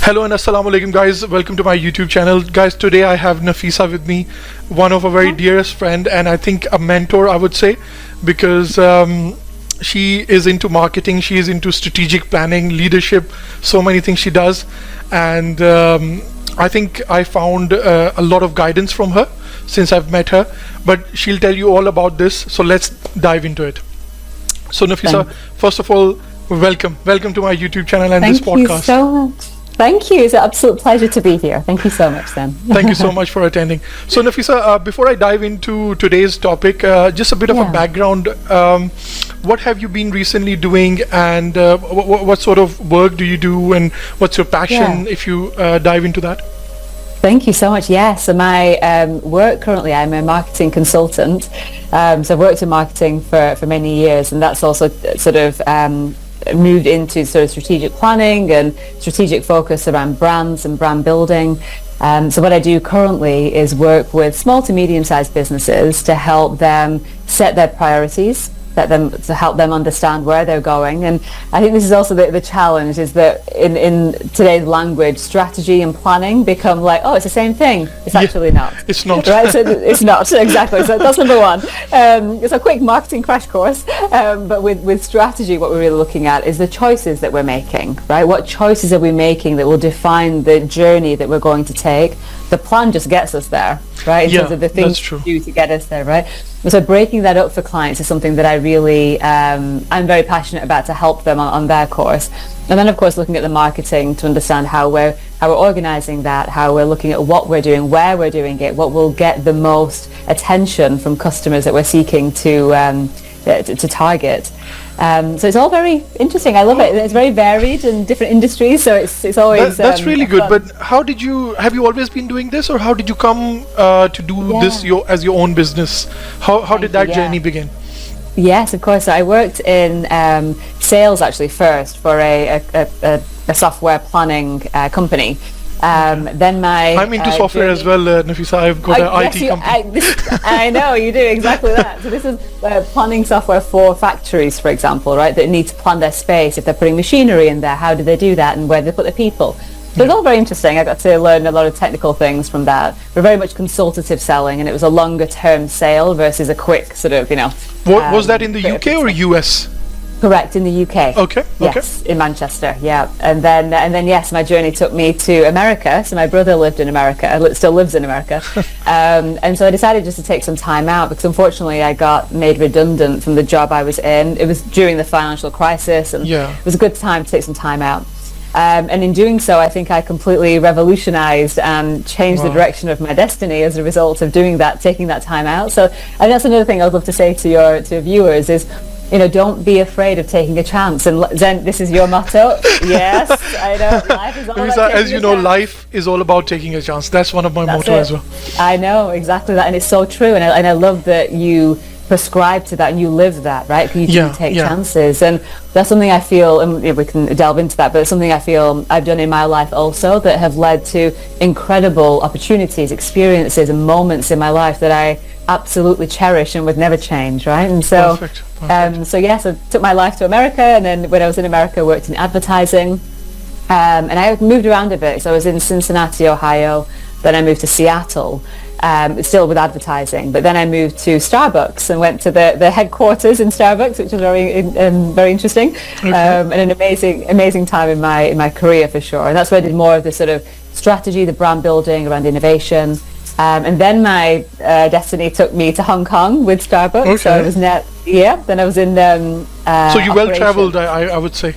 Hello and assalamu alaikum guys, welcome to my YouTube channel. Guys, today I have Nafeesa with me, one of our very dearest friend and I think a mentor I would say, because she is into marketing, she is into strategic planning, leadership, so many things she does, and I think I found a lot of guidance from her since I've met her, but she'll tell you all about this, so let's dive into it. So Nafeesa, first of all, welcome to my YouTube channel and this podcast. Thank you so much. Thank you. It's an absolute pleasure to be here. Thank you so much, Zain. Thank you so much for attending. So Nafeesa, before I dive into today's topic, just a bit of a background. What have you been recently doing, and what sort of work do you do, and what's your passion, if you dive into that? Thank you so much. So my work currently, I'm a marketing consultant. So I've worked in marketing for many years, and that's also sort of moved into sort of strategic planning and strategic focus around brands and brand building. So what I do currently is work with small to medium-sized businesses to help them set their priorities, to help them understand where they're going. And I think this is also the challenge, is that in today's language, strategy and planning become like, oh, it's the same thing. It's actually not. It's not. Right? So it's not, exactly. So that's number one. It's a quick marketing crash course. But with strategy, what we're really looking at is the choices that we're making, right? What choices are we making that will define the journey that we're going to take? The plan just gets us there, right? In terms of the things we do to get us there, right? So breaking that up for clients is something that I really, I'm very passionate about, to help them on their course. And then of course looking at the marketing to understand how we're organizing that, how we're looking at what we're doing, where we're doing it, what will get the most attention from customers that we're seeking to target. So it's all very interesting. I love it. It's very varied in different industries, so it's always that's really good. But have you always been doing this, or how did you come to do this as your own business? How did that journey begin? Yes, of course. So I worked in sales actually first for a software planning company. Then I'm into software as well, Nafeesa. I've got an IT company. I know you do exactly that. So this is planning software for factories, for example, right? That need to plan their space. If they're putting machinery in there, how do they do that, and where do they put the people? So it's all very interesting. I got to learn a lot of technical things from that. We're very much consultative selling, and it was a longer term sale versus a quick sort of, What was that in the UK or US? Correct, in the UK. Okay. Yes, in Manchester. Yeah, and then yes, my journey took me to America. So my brother lived in America, still lives in America, and so I decided just to take some time out, because unfortunately I got made redundant from the job I was in. It was during the financial crisis, and it was a good time to take some time out. And in doing so, I think I completely revolutionized and changed the direction of my destiny as a result of doing that, taking that time out. So, and that's another thing I'd love to say to your viewers is, don't be afraid of taking a chance. And Zain, this is your motto. Yes, I know. Life is all about taking as you know, life is all about taking a chance. That's one of my mottos as well. I know, exactly that. And it's so true. And I love that you prescribe to that and you live that, right? You do take chances. And that's something I feel, and we can delve into that, but it's something I feel I've done in my life also that have led to incredible opportunities, experiences and moments in my life that I absolutely cherish and would never change, right? And so Perfect. So yes, I took my life to America, and then when I was in America I worked in advertising, and I moved around a bit. So I was in Cincinnati, Ohio, then I moved to Seattle, still with advertising, but then I moved to Starbucks and went to the headquarters in Starbucks, which was very interesting, and an amazing time in my career for sure. And that's where I did more of the sort of strategy, the brand building around innovation. And then my destiny took me to Hong Kong with Starbucks. So I was then I was in so you well traveled, I would say.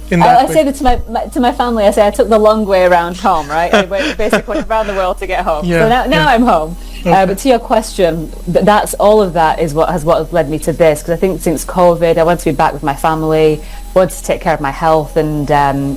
I say that to my family. I say I took the long way around home, right? I went basically around the world to get home. So now I'm home. But to your question, that's all of that is what has led me to this, because I think since COVID, I want to be back with my family, wanted to take care of my health, and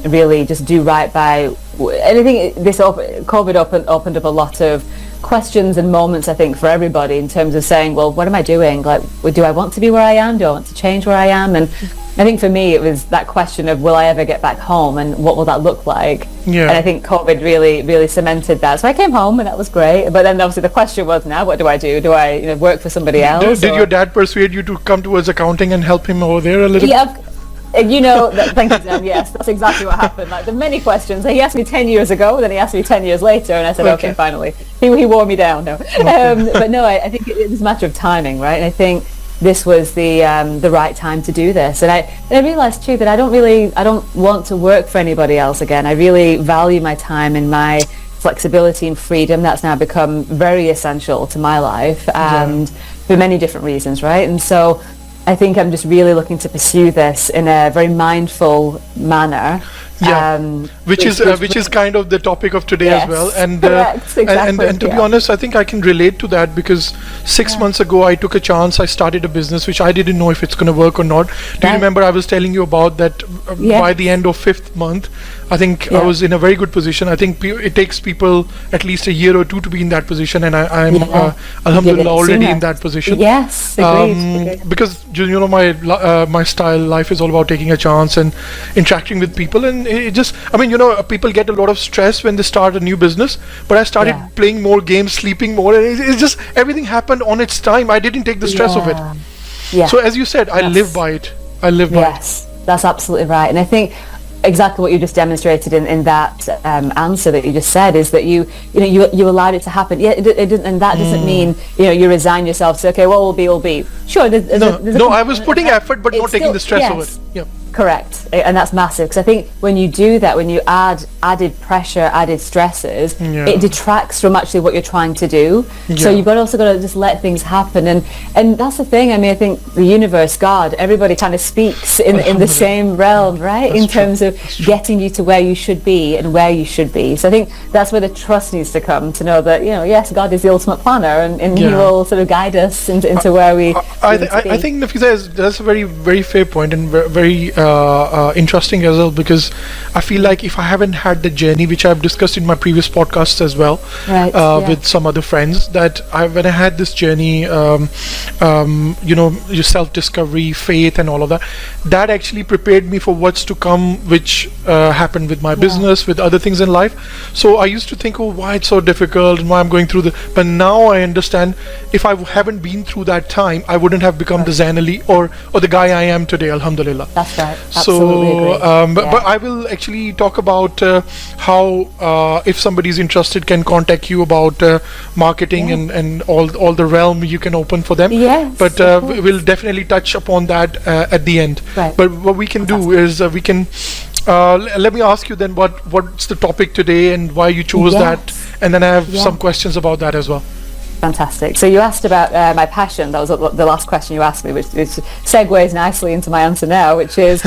really just do right by. And I think COVID opened up a lot of questions and moments, I think, for everybody, in terms of saying, well, what am I doing? Like, do I want to be where I am? Do I want to change where I am? And I think for me it was that question of, will I ever get back home, and what will that look like? And I think COVID really cemented that. So I came home, and that was great. But then obviously the question was, now what do I do? Do I work for somebody else? Did your dad persuade you to come towards accounting and help him over there a little bit? You know, thank you, Dan. Yes, that's exactly what happened. Like the many questions. He asked me 10 years ago, then he asked me 10 years later, and I said, okay, finally. He wore me down. No, but no, I think it's a matter of timing, right? And I think this was the right time to do this. And I realized too that I don't want to work for anybody else again. I really value my time and my flexibility and freedom. That's now become very essential to my life, and for many different reasons, right? And so I think I'm just really looking to pursue this in a very mindful manner. Which is kind of the topic of today as well, and correct, exactly, and to be honest, I think I can relate to that because 6 months ago I took a chance. I started a business which I didn't know if it's going to work or not. Do you remember I was telling you about that? By the end of 5th month, I think I was in a very good position. I think it takes people at least a year or two to be in that position, and I'm alhamdulillah already in that position. Yes, agreed. Because my style life is all about taking a chance and interacting with people, and it just, people get a lot of stress when they start a new business, but I started playing more games, sleeping more, and it's just everything happened on its time. I didn't take the stress of it. So as you said, I live by it. Yes, that's absolutely right. And I think exactly what you just demonstrated in that answer that you just said is that you allowed it to happen. It didn't, and that doesn't mean you resign yourself to, okay, what will be. Sure, I was putting effort, but not taking the stress of it. Yeah. Correct, and that's massive, because I think when you do that, when you add added pressure, added stresses, it detracts from actually what you're trying to do. So you've also got to just let things happen, and that's the thing. I mean, I think the universe, God, everybody kind of speaks in the same realm, right? In terms of getting you to where you should be and where you should be. So I think that's where the trust needs to come, to know that yes, God is the ultimate planner, and He will sort of guide us into where we. I think Nafeesa, that's a very, very fair point, and very interesting as well, because I feel like if I haven't had the journey, which I've discussed in my previous podcasts as well, with some other friends, that when I had this journey, your self-discovery, faith, and all of that, that actually prepared me for what's to come, which happened with my business, with other things in life. So I used to think, why it's so difficult and why I'm going through but now I understand, if I haven't been through that time, I wouldn't have become the Zain Ali or the guy I am today, alhamdulillah. That's right. So but I will actually talk about how if somebody is interested can contact you about marketing and all the realm you can open for them. But we'll definitely touch upon that at the end. But what we can do is we can let me ask you then what's the topic today and why you chose that, and then I have some questions about that as well. Fantastic. So you asked about my passion. That was the last question you asked me, which segues nicely into my answer now, which is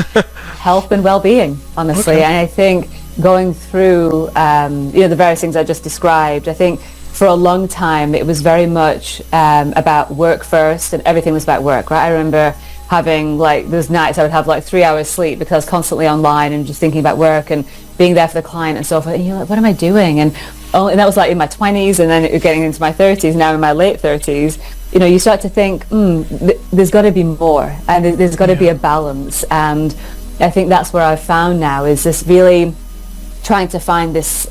health and well-being, honestly. And I think going through the various things I just described, I think for a long time it was very much about work first, and everything was about work, right? I remember having those nights I would have 3 hours sleep because I was constantly online and just thinking about work and being there for the client and so forth. And you're like, what am I doing? And that was in my 20s, and then getting into my 30s, now in my late 30s, you start to think, there's got to be more, and there's got to be a balance. And I think that's where I've found now is this really trying to find this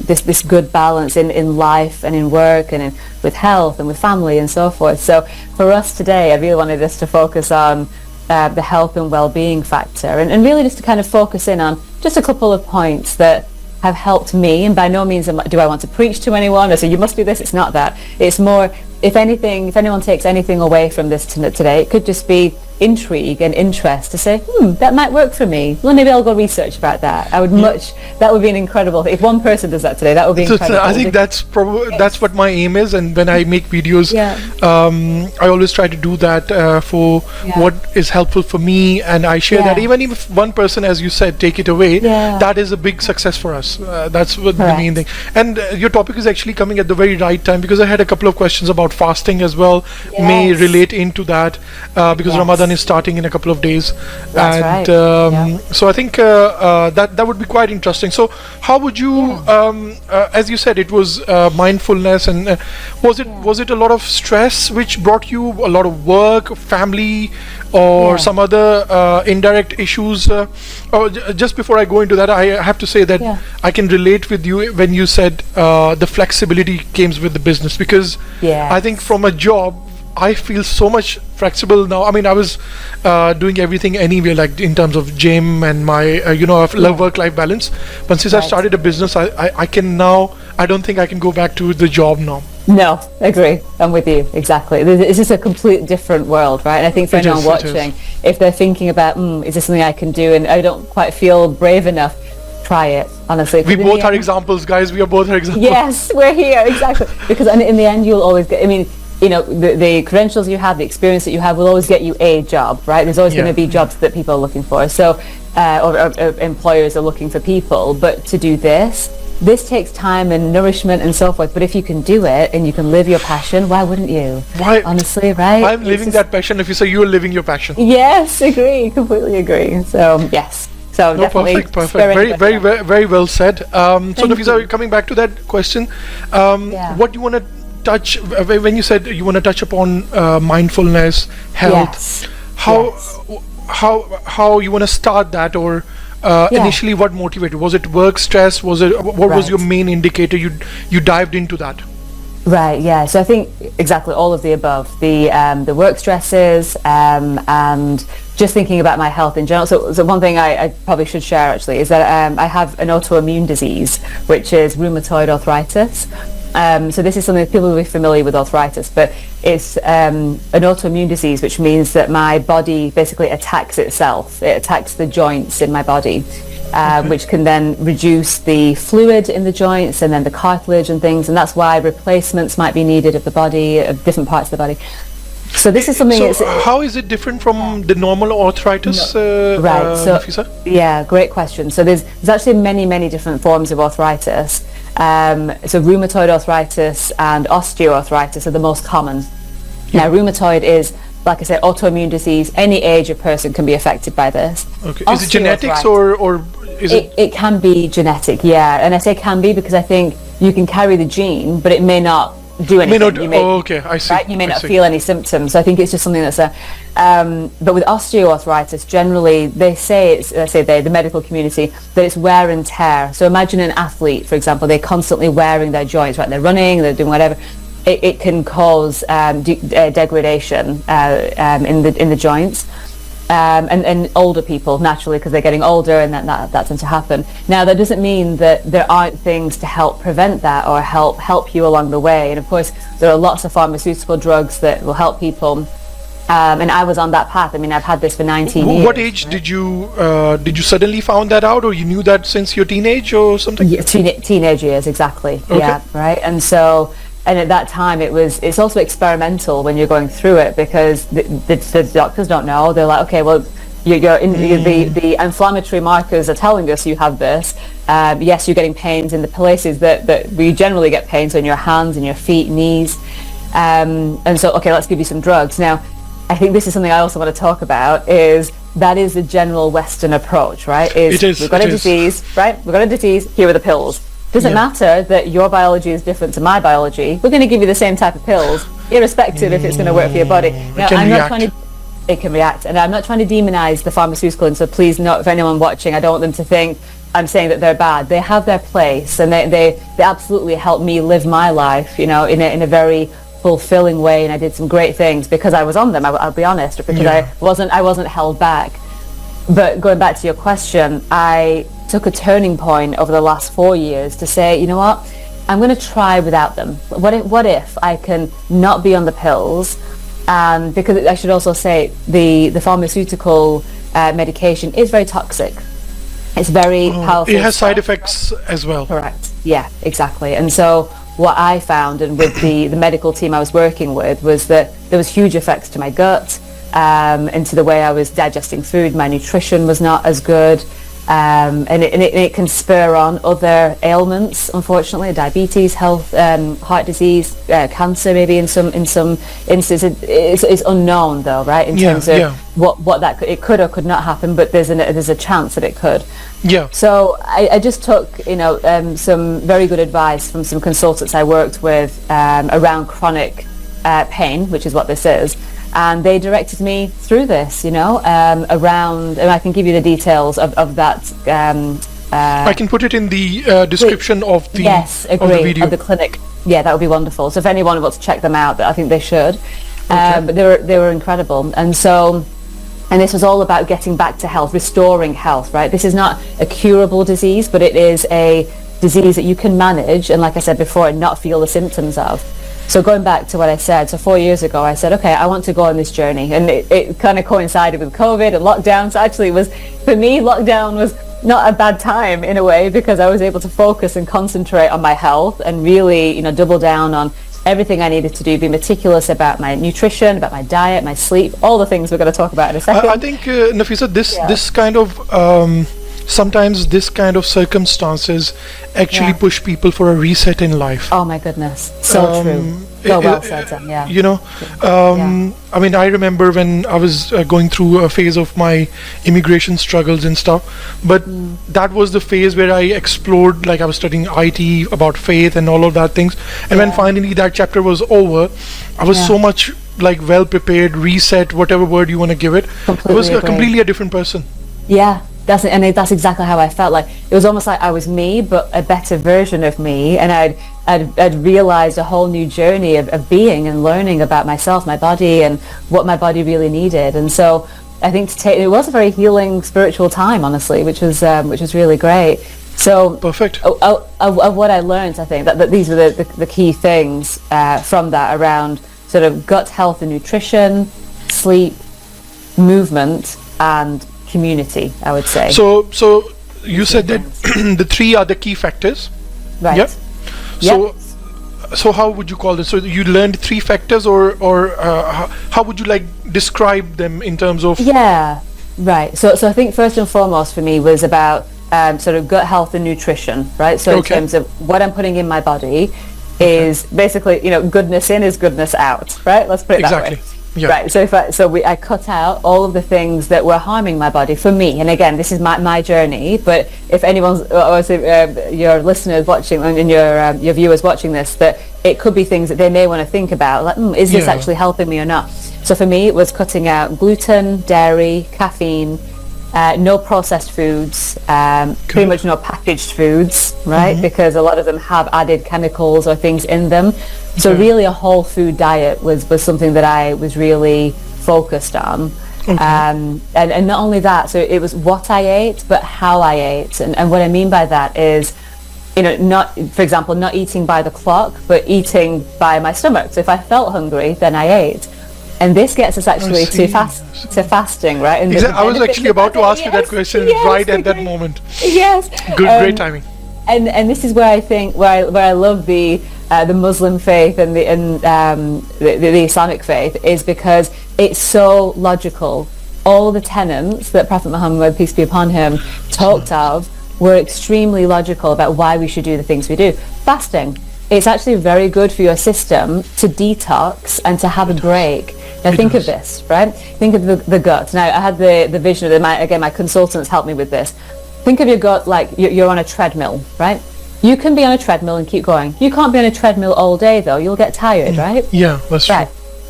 this good balance in life and in work and with health and with family and so forth. So for us today, I really wanted us to focus on the health and well-being factor, and really just to kind of focus in on just a couple of points that have helped me. And by no means do I want to preach to anyone or say you must do this. It's not that. It's more, if anyone takes anything away from this today, it could just be intrigue and interest to say, that might work for me. Well, maybe I'll go research about that. That would be an incredible thing. If one person does that today, that would be incredible. I think that's what my aim is, and when I make videos, I always try to do that for what is helpful for me, and I share that. Even if one person, as you said, take it away, that is a big success for us. That's what the main thing. And your topic is actually coming at the very right time, because I had a couple of questions about fasting as well, may relate into that, because Ramadan is starting in a couple of days. That's and so I think that would be quite interesting. So how would you as you said, it was mindfulness, and was it a lot of stress which brought you a lot of work, family, or some other indirect issues? Just before I go into that, I have to say that I can relate with you when you said the flexibility comes with the business, because I think from a job, I feel so much flexible now. I mean, I was doing everything anyway, like in terms of gym and my, work-life balance. But since I started a business, I can now, I don't think I can go back to the job now. No, agree. I'm with you. Exactly. It's just a complete different world, right? And I think for anyone watching, if they're thinking about, is this something I can do and I don't quite feel brave enough, try it, honestly. We both are examples, guys. We are both examples. Yes, we're here, exactly. Because in the end, you'll always get, I mean, you know, the credentials you have, the experience that you have will always get you a job, right? There's always going to be jobs that people are looking for. So, or employers are looking for people. But to do this takes time and nourishment and so forth. But if you can do it and you can live your passion, why wouldn't you? Why? Honestly, right? I'm living that passion. If you say you're living your passion. Yes, agree. Completely agree. So, yes. So no, definitely perfect. Very well said. So Nafeesa, coming back to that question, what you want to touch when you said you want to touch upon mindfulness, health? How you want to start that, or initially what motivated? Was it work stress? Was it what was your main indicator? You dived into that. Right, yeah. So I think exactly all of the above. The work stresses and just thinking about my health in general. So one thing I probably should share actually is that I have an autoimmune disease, which is rheumatoid arthritis. So this is something people will be familiar with arthritis, but it's an autoimmune disease, which means that my body basically attacks itself. It attacks the joints in my body. Which can then reduce the fluid in the joints and then the cartilage and things, and that's why replacements might be needed of the body, of different parts of the body. So this is something. So how is it different from the normal arthritis? Right. So Nafeesa? yeah, great question. So there's actually many different forms of arthritis. So rheumatoid arthritis and osteoarthritis are the most common. Now rheumatoid is, like I said, autoimmune disease. Any age of person can be affected by this. Okay. Is it genetics or is it? It can be genetic, yeah. And I say can be because I think you can carry the gene, but it may not do anything. Okay, I see. Right? You may not feel any symptoms. So I think it's just something that's but with osteoarthritis, generally they say the medical community, that it's wear and tear. So imagine an athlete, for example, they're constantly wearing their joints, right? They're running, they're doing whatever. It can cause degradation in the joints, and older people naturally, because they're getting older, and that tends to happen. Now that doesn't mean that there aren't things to help prevent that or help you along the way. And of course, there are lots of pharmaceutical drugs that will help people. And I was on that path. I mean, I've had this for 19 years. What age did you suddenly found that out, or you knew that since your teenage or something? Yeah, teenage years, exactly. Okay. Yeah, right. And at that time, it's also experimental when you're going through it, because the doctors don't know. They're like, okay, well, the inflammatory markers are telling us you have this. Yes, you're getting pains in the places that we generally get pains, so in your hands and your feet, knees. And so, okay, let's give you some drugs. Now, I think this is something I also want to talk about, that is the general Western approach, right? We've got a disease, right? We've got a disease, here are the pills. Doesn't matter that your biology is different to my biology. We're going to give you the same type of pills, irrespective if it's going to work for your body. Now, it can react, and I'm not trying to demonize the pharmaceutical, and so please, not if anyone watching, I don't want them to think I'm saying that they're bad. They have their place, and they absolutely help me live my life, in a very fulfilling way, and I did some great things because I was on them. I'll be honest, because I wasn't held back. But going back to your question, I took a turning point over the last 4 years to say, you know what, I'm going to try without them. What if I can not be on the pills? And because I should also say the pharmaceutical medication is very toxic. It's very powerful. It has side effects as well. Correct. Yeah, exactly. And so what I found, and with the medical team I was working with, was that there was huge effects to my gut, and to the way I was digesting food. My nutrition was not as good, and it can spur on other ailments, unfortunately, diabetes, heart disease, cancer maybe in some instances. It's unknown though, right, in terms of what that it could or could not happen, but there's a chance that it could. Yeah. So I just took some very good advice from some consultants I worked with around chronic pain, which is what this is. And they directed me through this, around, and I can give you the details of that. I can put it in the description of the yes, agree, of the video. of the clinic. Yeah, that would be wonderful. So if anyone wants to check them out, I think they should. but they were incredible. And this was all about getting back to health, restoring health, right? This is not a curable disease, but it is a disease that you can manage, and like I said before, not feel the symptoms of. So going back to what I said, so 4 years ago, I said, okay, I want to go on this journey. And it kind of coincided with COVID and lockdown. So actually for me, lockdown was not a bad time in a way, because I was able to focus and concentrate on my health and really, double down on everything I needed to do, be meticulous about my nutrition, about my diet, my sleep, all the things we're going to talk about in a second. I think, Nafeesa, this kind of sometimes this kind of circumstances actually push people for a reset in life. Oh my goodness, so true. So well said, Zain. Yeah. I mean, I remember when I was going through a phase of my immigration struggles and stuff, but that was the phase where I explored, like I was studying IT, about faith and all of that things, and when finally that chapter was over, I was so much like well prepared, reset, whatever word you want to give it. I was completely a different person. Yeah. That's exactly how I felt. Like it was almost like I was me, but a better version of me, and I'd realized a whole new journey of being and learning about myself, my body, and what my body really needed. And so I think it was a very healing spiritual time, honestly, which was really great. So perfect. Of what I learned, I think that these are the key things from that around sort of gut health and nutrition, sleep, movement, and community, I would say. So you said that the three are the key factors, right? Yeah. So how would you call this? So you learned three factors, or how would you like describe them in terms of? Yeah, right. So I think first and foremost for me was about sort of gut health and nutrition, right? So in terms of what I'm putting in my body is basically, goodness in is goodness out, right? Let's put it that way. Yeah. Right. So I cut out all of the things that were harming my body for me. And again, this is my journey. But if anyone's, or if your listeners watching and your viewers watching this, that it could be things that they may want to think about. Like, is this actually helping me or not? So for me, it was cutting out gluten, dairy, caffeine, no processed foods, pretty much no packaged foods, right? Because a lot of them have added chemicals or things in them. So really a whole food diet was something that I was really focused on. And not only that, so it was what I ate, but how I ate. And what I mean by that is, not, for example, not eating by the clock, but eating by my stomach. So if I felt hungry, then I ate. And this gets us actually to fasting, right? And I was actually about to ask you that question right at that moment. Yes. Great timing. And this is where I think where I love the Muslim faith and the Islamic faith, is because it's so logical. All the tenets that Prophet Muhammad, peace be upon him, talked of were extremely logical about why we should do the things we do. Fasting. It's actually very good for your system to detox and to have a break. Now think of this, right? Think of the gut. Now I had the vision of my consultants helped me with this. Think of your gut like you're on a treadmill, right? You can be on a treadmill and keep going. You can't be on a treadmill all day though. You'll get tired, right? Yeah, that's true. Right.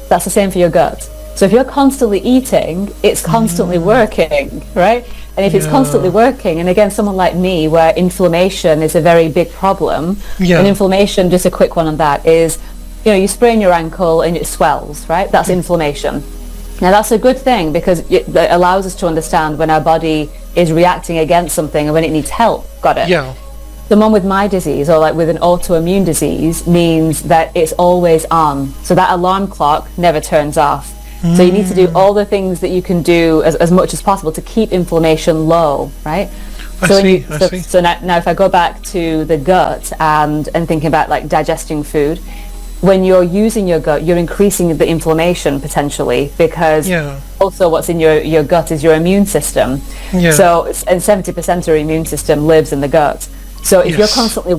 That's the same for your gut. So if you're constantly eating, it's constantly working, right? And if it's constantly working, and again, someone like me, where inflammation is a very big problem, and inflammation, just a quick one on that, is, you sprain your ankle and it swells, right? That's inflammation. Now that's a good thing, because it allows us to understand when our body is reacting against something and when it needs help. Got it? Yeah. Someone with my disease, or like with an autoimmune disease, means that it's always on. So that alarm clock never turns off. So you need to do all the things that you can do as much as possible to keep inflammation low, right? So now if I go back to the gut and thinking about like digesting food, when you're using your gut, you're increasing the inflammation potentially, because also what's in your gut is your immune system. So and 70% of your immune system lives in the gut. So if you're constantly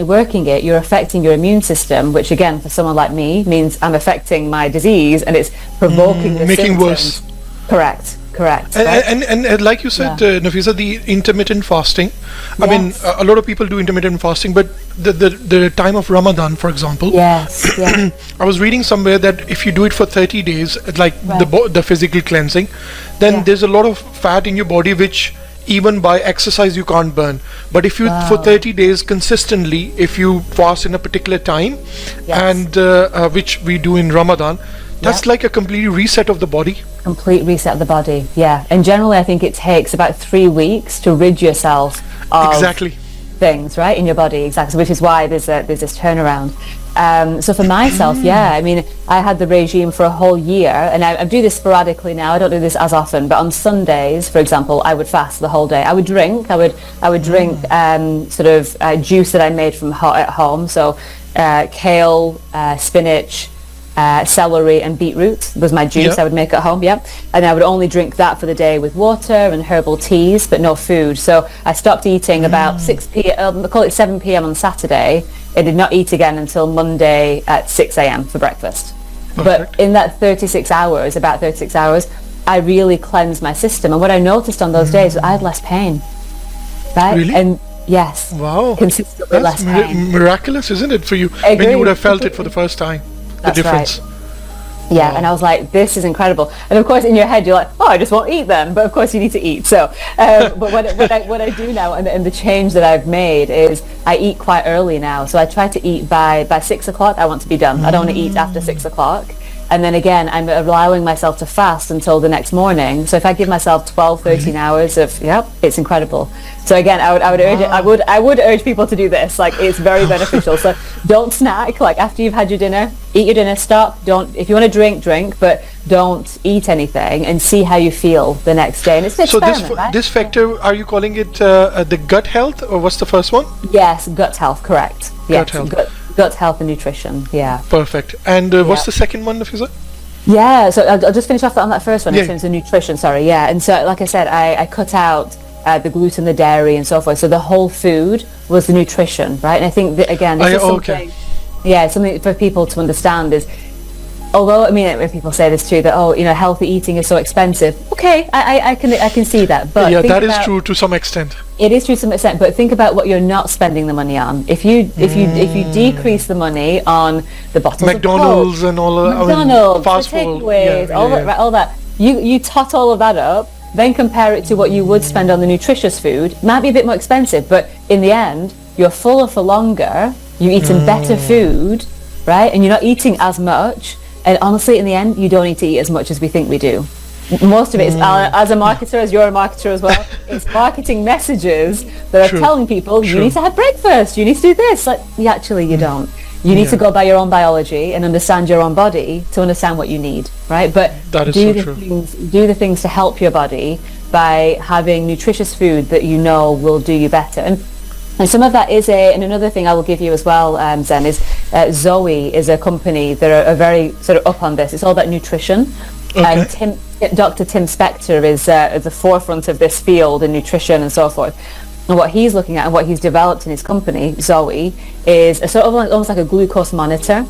working it, you're affecting your immune system, which again, for someone like me, means I'm affecting my disease and it's provoking the making symptoms. Worse. Correct. And like you said, Nafeesa, the intermittent fasting. I mean, a lot of people do intermittent fasting, but the time of Ramadan, for example. Yes. I was reading somewhere that if you do it for 30 days, like the physical cleansing, then there's a lot of fat in your body which even by exercise you can't burn. But if you for 30 days consistently, if you fast in a particular time, and which we do in Ramadan, that's like a complete reset of the body. Complete reset of the body, yeah. And generally I think it takes about 3 weeks to rid yourself of things, right, in your body, exactly, which is why there's this turnaround. So for myself, I mean, I had the regime for a whole year, and I do this sporadically now. I don't do this as often, but on Sundays, for example, I would fast the whole day. I would drink. I would drink sort of juice that I made from at home. So kale, spinach, celery and beetroot was my juice I would make at home, and I would only drink that for the day with water and herbal teas, but no food. So I stopped eating about 6 p.m. call it 7 p.m. on Saturday. I did not eat again until Monday at 6 a.m. for breakfast. But in that about 36 hours, I really cleansed my system, and what I noticed on those days was I had less pain, right? Really? And yes, consistently less pain. Miraculous, isn't it, for you, when you would have felt it for the first time? The difference. Right. Yeah, and I was like, this is incredible. And of course, in your head, you're like, oh, I just won't eat then. But of course, you need to eat. So, but what I do now, and the change that I've made is I eat quite early now. So I try to eat by 6 o'clock. I want to be done. I don't want to eat after 6 o'clock. And then again, I'm allowing myself to fast until the next morning. So if I give myself 12, 13 hours of, it's incredible. So again, I would urge people to do this. Like, it's very beneficial. So don't snack. Like, after you've had your dinner, eat your dinner. Stop. If you want to drink, but don't eat anything, and see how you feel the next day. And it's an experiment, right? This factor, are you calling it the gut health, or what's the first one? Yes, gut health. Correct. Yes, gut health. Gut health and nutrition, Perfect. And what's the second one, Nafeesa? Yeah, so I'll just finish off on that first one in terms of nutrition, And so, like I said, I cut out the gluten, the dairy, and so forth. So the whole food was the nutrition, right? And I think that, again, this is something, something for people to understand is, although, I mean, when people say this too, that, healthy eating is so expensive. Okay, I can see that. But that is true to some extent. It is true to some extent, but think about what you're not spending the money on. If you decrease the money on the bottles McDonald's of Coke, and all McDonald's, fast the food, takeaways, all that, you tot all of that up, then compare it to what you would spend on the nutritious food. It might be a bit more expensive, but in the end, you're fuller for longer. You're eating better food, right? And you're not eating as much. And honestly, in the end, you don't need to eat as much as we think we do. Most of it is, as a marketer, as you're a marketer as well, it's marketing messages that are telling people, you need to have breakfast, you need to do this. Like, you don't. You need to go by your own biology and understand your own body to understand what you need, right? But do the things to help your body by having nutritious food that you know will do you better. And some of that is and another thing I will give you as well, Zain, is Zoe is a company that are very sort of up on this. It's all about nutrition. And Dr. Tim Spector is at the forefront of this field in nutrition and so forth. And what he's looking at and what he's developed in his company, Zoe, is a sort of almost like a glucose monitor.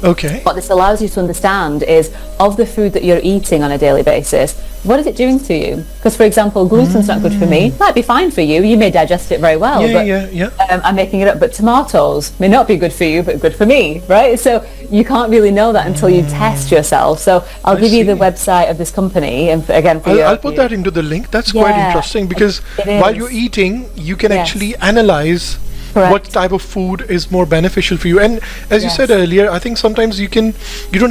Okay. What this allows you to understand is, of the food that you're eating on a daily basis, what is it doing to you? Because, for example, gluten's not good for me. It might be fine for you. You may digest it very well. I'm making it up. But tomatoes may not be good for you, but good for me, right? So you can't really know that until you test yourself. So I'll give you the website of this company. And again, I'll put that into the link. That's quite interesting, because while you're eating, you can actually analyze what type of food is more beneficial for you. And as you said earlier, I think sometimes you don't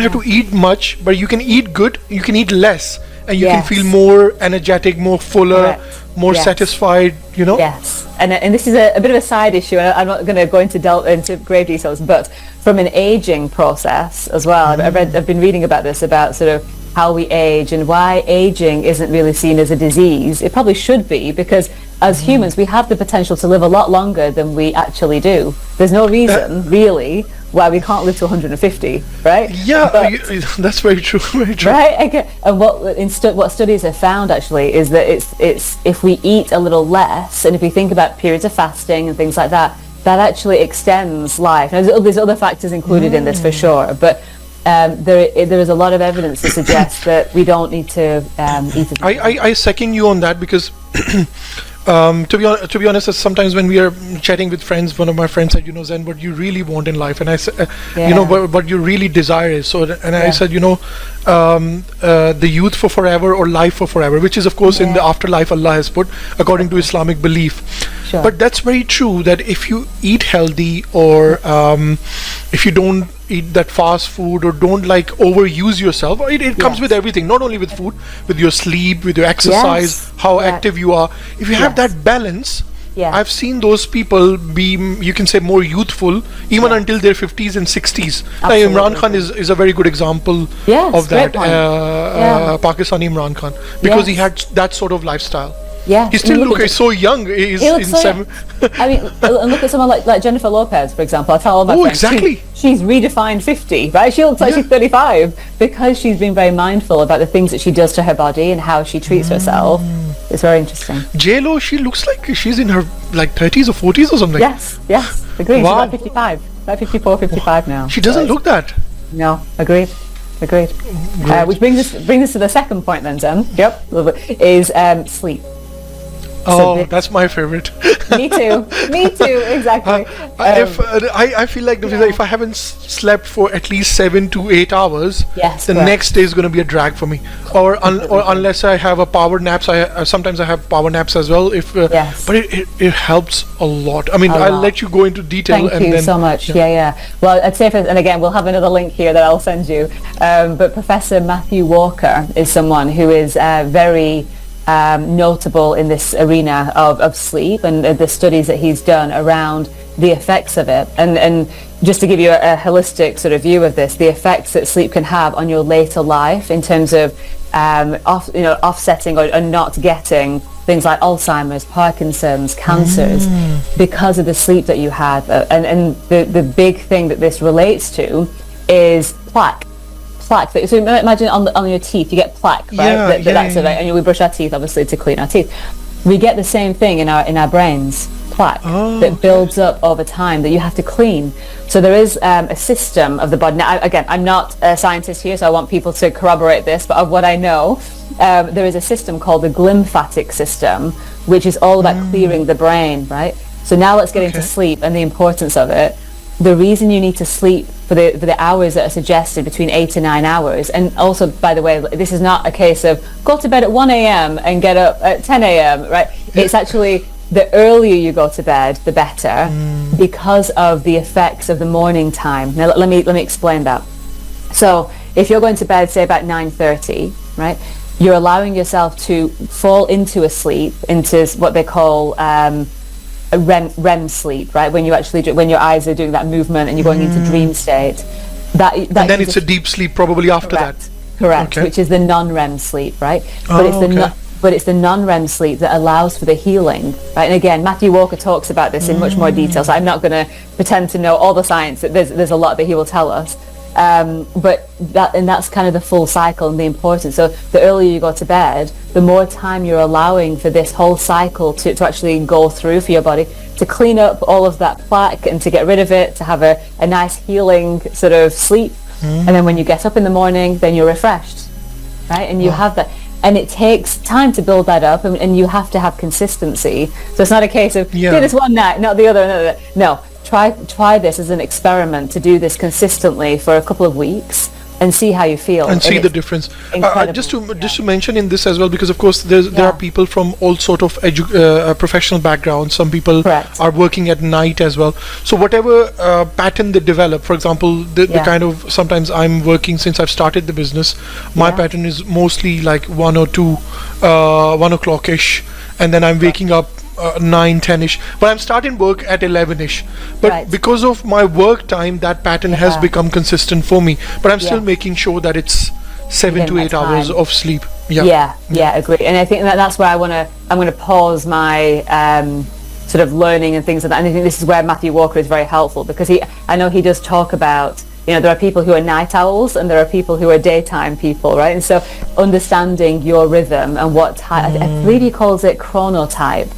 have to eat much, but you can eat good, you can eat less, and you can feel more energetic, more fuller, more satisfied, Yes, and this is a bit of a side issue, and I'm not going to go into grave details, but from an aging process as well, I've been reading about this, about sort of how we age and why aging isn't really seen as a disease. It probably should be, because as humans, we have the potential to live a lot longer than we actually do. There's no reason, really, why we can't live to 150, right? Yeah, that's very true. Very true. Right? Okay. And what studies have found, actually, is that it's if we eat a little less, and if we think about periods of fasting and things like that, that actually extends life. Now, there's other factors included in this for sure, but there is a lot of evidence to suggest that we don't need to eat. I second you on that, because To be honest, sometimes when we are chatting with friends, one of my friends said, Zen, what you really want in life, and I said, what you really desire is. So, and I said, the youth for forever or life for forever, which is of course in the afterlife Allah has put according to Islamic belief. Sure. But that's very true that if you eat healthy, or if you don't eat that fast food, or don't like overuse yourself, it comes with everything, not only with food, with your sleep, with your exercise, how active you are. If you have that balance, I've seen those people be, you can say, more youthful even until their 50s and 60s. Like Imran Khan is a very good example of that. Pakistani Imran Khan, because he had that sort of lifestyle. Yeah, he still looks so young. He's in so I mean, and look at someone like Jennifer Lopez, for example. I tell all my friends, exactly. She's redefined 50, right? She looks like she's 35 because she's been very mindful about the things that she does to her body and how she treats herself. It's very interesting. J-Lo, she looks like she's in her like 30s or 40s or something. Yes, agreed. Wow. She's about 55, about 54, 55 now. She doesn't look that. No, agreed. Which brings us to the second point then, Zain. Yep, is sleep. Oh, that's my favorite. Me too, exactly. I feel like, Nafeesa, if I haven't slept for at least 7 to 8 hours, the next day is going to be a drag for me. Or unless I have a power naps, sometimes I have power naps as well. But it helps a lot. I mean, I'll let you go into detail. Thank you so much. Yeah. Well, I'd say, and again, we'll have another link here that I'll send you. But Professor Matthew Walker is someone who is very notable in this arena of sleep and the studies that he's done around the effects of it. And just to give you a holistic sort of view of this, the effects that sleep can have on your later life in terms of offsetting or not getting things like Alzheimer's, Parkinson's, cancers, because of the sleep that you have. And the big thing that this relates to is plaque. So imagine on your teeth, you get plaque, right? That's it, right? And we brush our teeth, obviously, to clean our teeth. We get the same thing in our brains, plaque, that builds up over time that you have to clean. So there is a system of the body. Now, again, I'm not a scientist here, so I want people to corroborate this, but of what I know, there is a system called the glymphatic system, which is all about clearing the brain, right? So now let's get into sleep and the importance of it. The reason you need to sleep for the hours that are suggested, between 8 to 9 hours, and also, by the way, this is not a case of go to bed at 1 a.m. and get up at 10 a.m., right? It's actually the earlier you go to bed, the better, because of the effects of the morning time. Now, let me explain that. So, if you're going to bed, say about 9:30, right? You're allowing yourself to fall into a sleep, into what they call a REM sleep, right? When your eyes are doing that movement and you're going into dream state. And then it's a deep sleep probably after that. Correct, which is the non-REM sleep, right? But it's the non-REM sleep that allows for the healing, right? And again, Matthew Walker talks about this in much more detail, so I'm not going to pretend to know all the science. There's a lot that he will tell us. But that's kind of the full cycle and the importance. So the earlier you go to bed, the more time you're allowing for this whole cycle to actually go through for your body, to clean up all of that plaque and to get rid of it, to have a nice healing sort of sleep. And then when you get up in the morning, then you're refreshed, right? And you have that. And it takes time to build that up, and you have to have consistency. So it's not a case of do this one night, not the other. No. Try this as an experiment, to do this consistently for a couple of weeks and see how you feel. And see the difference. Just to mention in this as well, because of course there are people from all sort of professional backgrounds. Some people are working at night as well. So whatever pattern they develop, for example, the kind of, sometimes I'm working, since I've started the business, my pattern is mostly like 1 or 2, 1 o'clock-ish, and then I'm waking up 9, 10-ish, but I'm starting work at 11-ish. But because of my work time, that pattern has become consistent for me. But I'm still making sure that it's 7 to 8 hours of sleep. Agree. And I think that's where I'm going to pause my sort of learning and things like that. And I think this is where Matthew Walker is very helpful, because I know he does talk about, there are people who are night owls and there are people who are daytime people, right? And so understanding your rhythm and what type, I believe he calls it chronotype.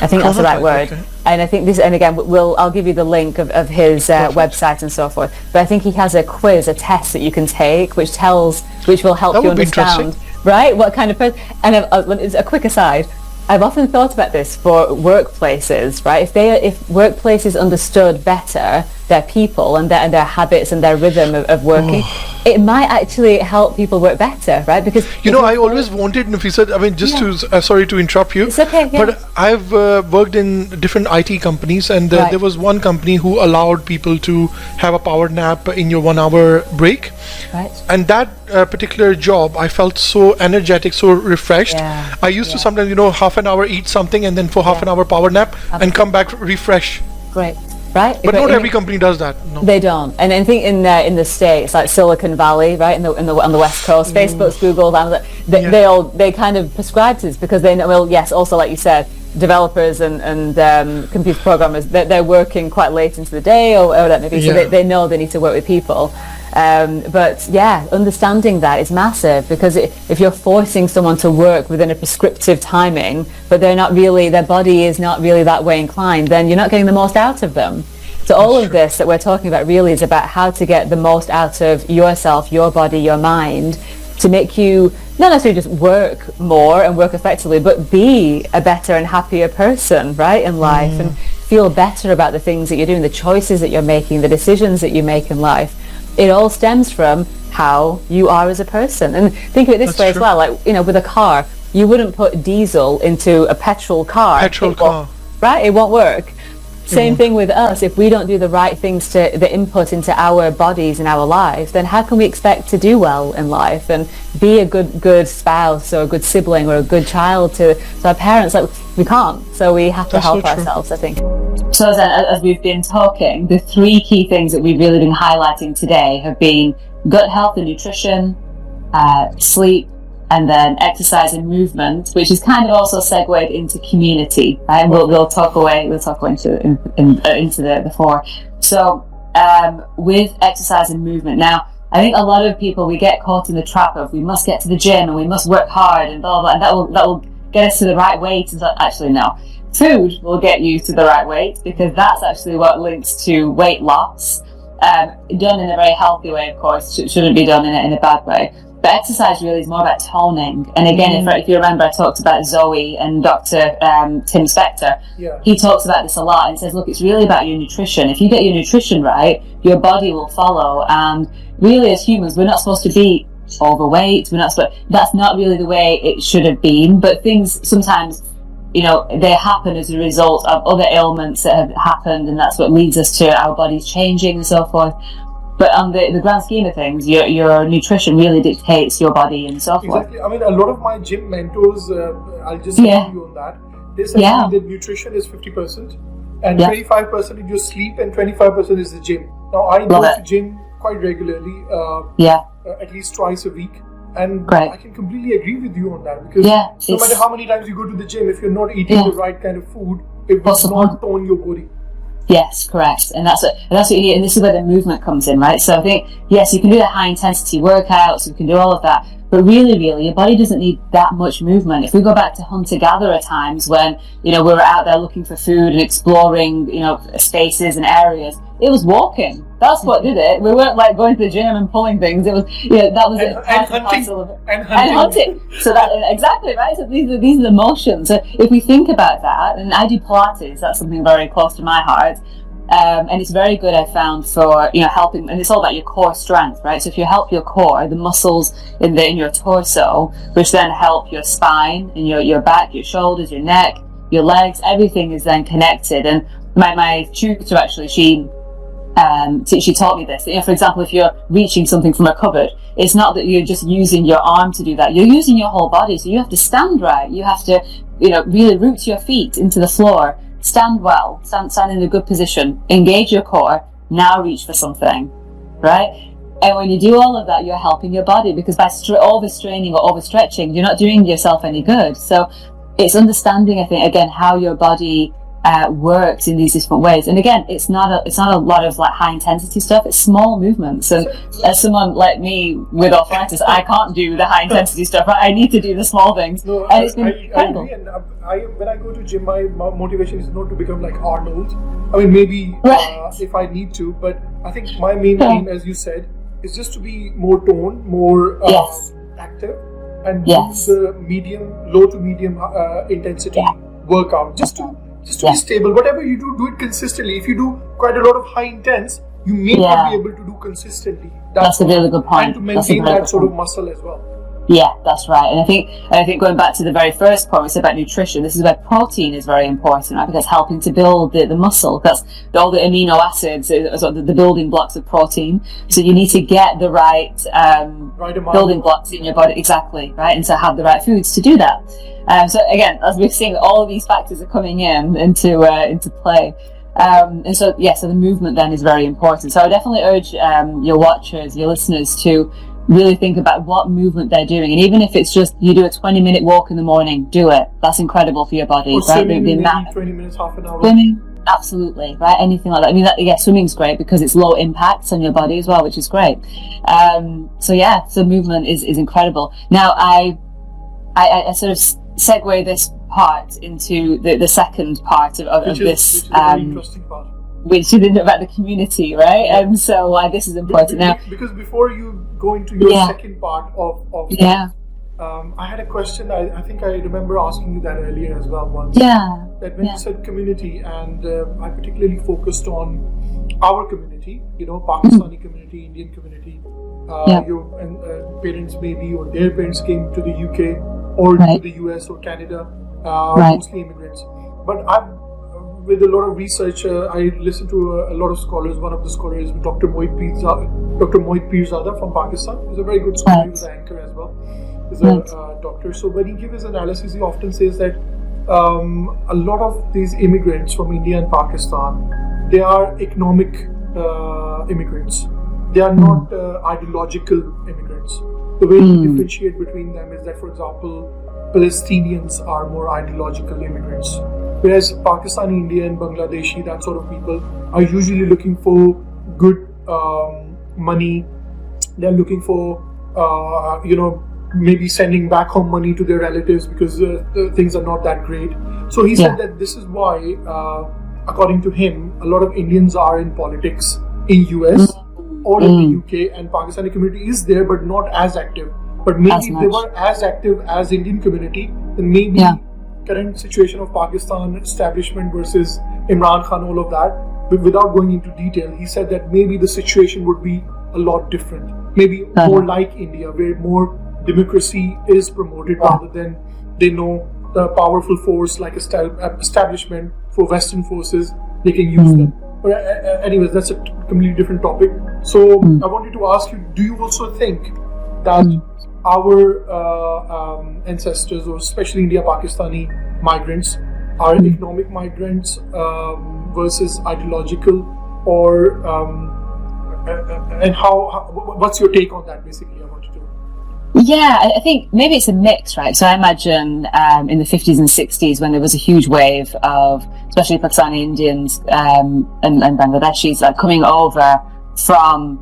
I think that's the right word. Okay. And I think this, and again, I'll give you the link of his website and so forth. But I think he has a quiz, a test that you can take, which will help you understand, right? What kind of person. And it's a quick aside. I've often thought about this for workplaces, right? If workplaces understood better their people and their habits and their rhythm of working, it might actually help people work better, right? Because I always wanted, Nafeesa, I mean, just to sorry to interrupt you. It's okay, yeah. But I've worked in different IT companies, and there was one company who allowed people to have a power nap in your 1 hour break. Right. And that particular job, I felt so energetic, so refreshed. Yeah. I used to sometimes, half an hour eat something and then for half an hour power nap and come back refresh. Great. Right. But not every company does that. No. They don't. And I think in the States, like Silicon Valley, right, on the West Coast, Facebook, Google, they kind of prescribe to this because they know. Well, yes, also like you said, developers and computer programmers, they're working quite late into the day or whatever it may be, so they know they need to work with people. But yeah, understanding that is massive, because if you're forcing someone to work within a prescriptive timing, but their body is not really that way inclined, then you're not getting the most out of them. So all of this that we're talking about really is about how to get the most out of yourself, your body, your mind, to make you not necessarily just work more and work effectively, but be a better and happier person, right, in life, and feel better about the things that you're doing, the choices that you're making, the decisions that you make in life. It all stems from how you are as a person. And think of it this way as well, like, with a car, you wouldn't put diesel into a petrol car. Right? It won't work. Same thing with us. If we don't do the right things the input into our bodies and our lives, then how can we expect to do well in life and be a good spouse or a good sibling or a good child to our parents? Like, we can't. So we have to help ourselves, I think. So as we've been talking, the 3 key things that we've really been highlighting today have been gut health and nutrition, sleep, and then exercise and movement, which is kind of also segued into community. Right? We'll talk into the 4. So with exercise and movement, now I think a lot of people, we get caught in the trap of we must get to the gym and we must work hard and blah blah, and that will get us to the right weight. Actually, no. Food will get you to the right weight, because that's actually what links to weight loss. Done in a very healthy way, of course. Shouldn't be done in a bad way. But exercise really is more about toning. And again, if you remember, I talked about Zoe and Dr. Tim Spector. Yeah. He talks about this a lot and says, look, it's really about your nutrition. If you get your nutrition right, your body will follow. And really, as humans, we're not supposed to be overweight. That's not really the way it should have been. But things sometimes, they happen as a result of other ailments that have happened, and that's what leads us to our bodies changing and so forth. But on the grand scheme of things, your nutrition really dictates your body and so forth. Exactly. I mean, a lot of my gym mentors, I'll just tell you on that. They say that nutrition is 50%, and 25% is your sleep, and 25% is the gym. Now, I go to gym quite regularly, at least twice a week. And I can completely agree with you on that, because no matter how many times you go to the gym, if you're not eating the right kind of food, it will not tone your body. Yes, correct. And that's what you need. And this is where the movement comes in, right? So I think, yes, you can do the high intensity workouts, you can do all of that, but really, your body doesn't need that much movement. If we go back to hunter-gatherer times when, we were out there looking for food and exploring, spaces and areas, it was walking. That's what did it. We weren't like going to the gym and pulling things. It was, that was it. And hunting. So that, exactly, right? So these are the motions. So if we think about that, and I do Pilates, that's something very close to my heart. And it's very good, I found, for helping, and it's all about your core strength, right? So if you help your core, the muscles in your torso, which then help your spine and your back, your shoulders, your neck, your legs, everything is then connected. And my tutor actually, she taught me this. For example, if you're reaching something from a cupboard, it's not that you're just using your arm to do that. You're using your whole body. So you have to stand right. You have to, really root your feet into the floor. Stand well. Stand in a good position. Engage your core. Now reach for something, right? And when you do all of that, you're helping your body, because by overstraining or overstretching, you're not doing yourself any good. So it's understanding, I think, again, how your body works in these different ways. And again, it's not a lot of like high intensity stuff. It's small movements. And as someone like me with arthritis, I can't do the high intensity stuff. Right? I need to do the small things. No, and it's been incredible. I agree. And when I go to gym, my motivation is not to become like Arnold. I mean, maybe if I need to, but I think my main aim, as you said, is just to be more toned, more active. and Yes. do the low to medium intensity workout just to be stable. Whatever you do it consistently. If you do quite a lot of high intense, you may not be able to do consistently. That's a really good point. And to maintain that sort of muscle as well. Yeah, that's right. And I think going back to the very first point, we said about nutrition, this is where protein is very important, right? Because helping to build the muscle, that's all the amino acids, sort of the building blocks of protein. So you need to get the right building blocks in your body, exactly, right? And to have the right foods to do that. So again, as we've seen, all of these factors are coming into play. And so the movement then is very important. So I definitely urge your watchers, your listeners to really think about what movement they're doing, and even if it's just you do a 20-minute walk in the morning, do it. That's incredible for your body, or right? Swimming, maybe 20 minutes, half an hour. Swimming, absolutely, right? Anything like that. I mean, swimming's great because it's low impact on your body as well, which is great. So movement is incredible. Now, I sort of segue this part into the second part of this. Which is a very interesting part. Which is about the community, right? Yeah. And so why this is important now. Because before you go into your second part of I had a question. I think I remember asking you that earlier as well once. Yeah. That when you said community, and I particularly focused on our community, Pakistani community, Indian community. Your parents maybe, or their parents came to the UK or to the US or Canada, mostly immigrants. But with a lot of research, I listened to a lot of scholars. One of the scholars is Dr. Mohit Pirzada from Pakistan. He's a very good scholar. He was an anchor as well. He's a doctor. So when he gives his analysis, he often says that a lot of these immigrants from India and Pakistan, they are economic immigrants. They are not ideological immigrants. The way to differentiate between them is that, for example, Palestinians are more ideological immigrants, whereas Pakistani, Indian, Bangladeshi, that sort of people are usually looking for good money. They're looking for, maybe sending back home money to their relatives because things are not that great. So he said that this is why, according to him, a lot of Indians are in politics in US or in the UK, and Pakistani community is there but not as active. But maybe if they were as active as Indian community, then maybe current situation of Pakistan establishment versus Imran Khan, all of that, but without going into detail, he said that maybe the situation would be a lot different. Maybe more like India, where more democracy is promoted rather than they know the powerful force like establishment for Western forces, they can use them. But anyways, that's a completely different topic. So I wanted to ask you, do you also think that our ancestors, or especially India Pakistani migrants, are economic migrants versus ideological, or and what's your take on that? Basically, I wanted to. Yeah, I think maybe it's a mix, right? So I imagine in the 50s and 60s, when there was a huge wave of, especially Pakistani Indians and Bangladeshis, coming over from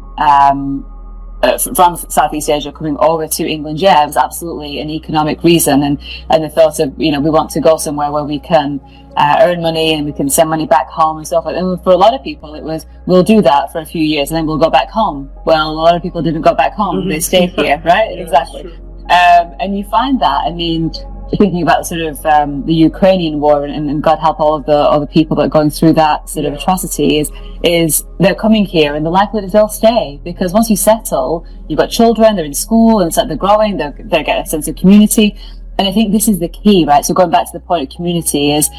Southeast Asia, coming over to England, it was absolutely an economic reason, and the thought of, we want to go somewhere where we can earn money and we can send money back home and stuff like that. And for a lot of people, it was, we'll do that for a few years and then we'll go back home. Well, a lot of people didn't go back home; they stayed here, right? Exactly. And you find that, I mean, thinking about sort of the Ukrainian war, and God help all of the people that are going through that sort of atrocity, is they're coming here, and the likelihood is they'll stay, because once you settle, you've got children, they're in school, and it's like they're growing, they get a sense of community. And I think this is the key, right? So going back to the point of community, is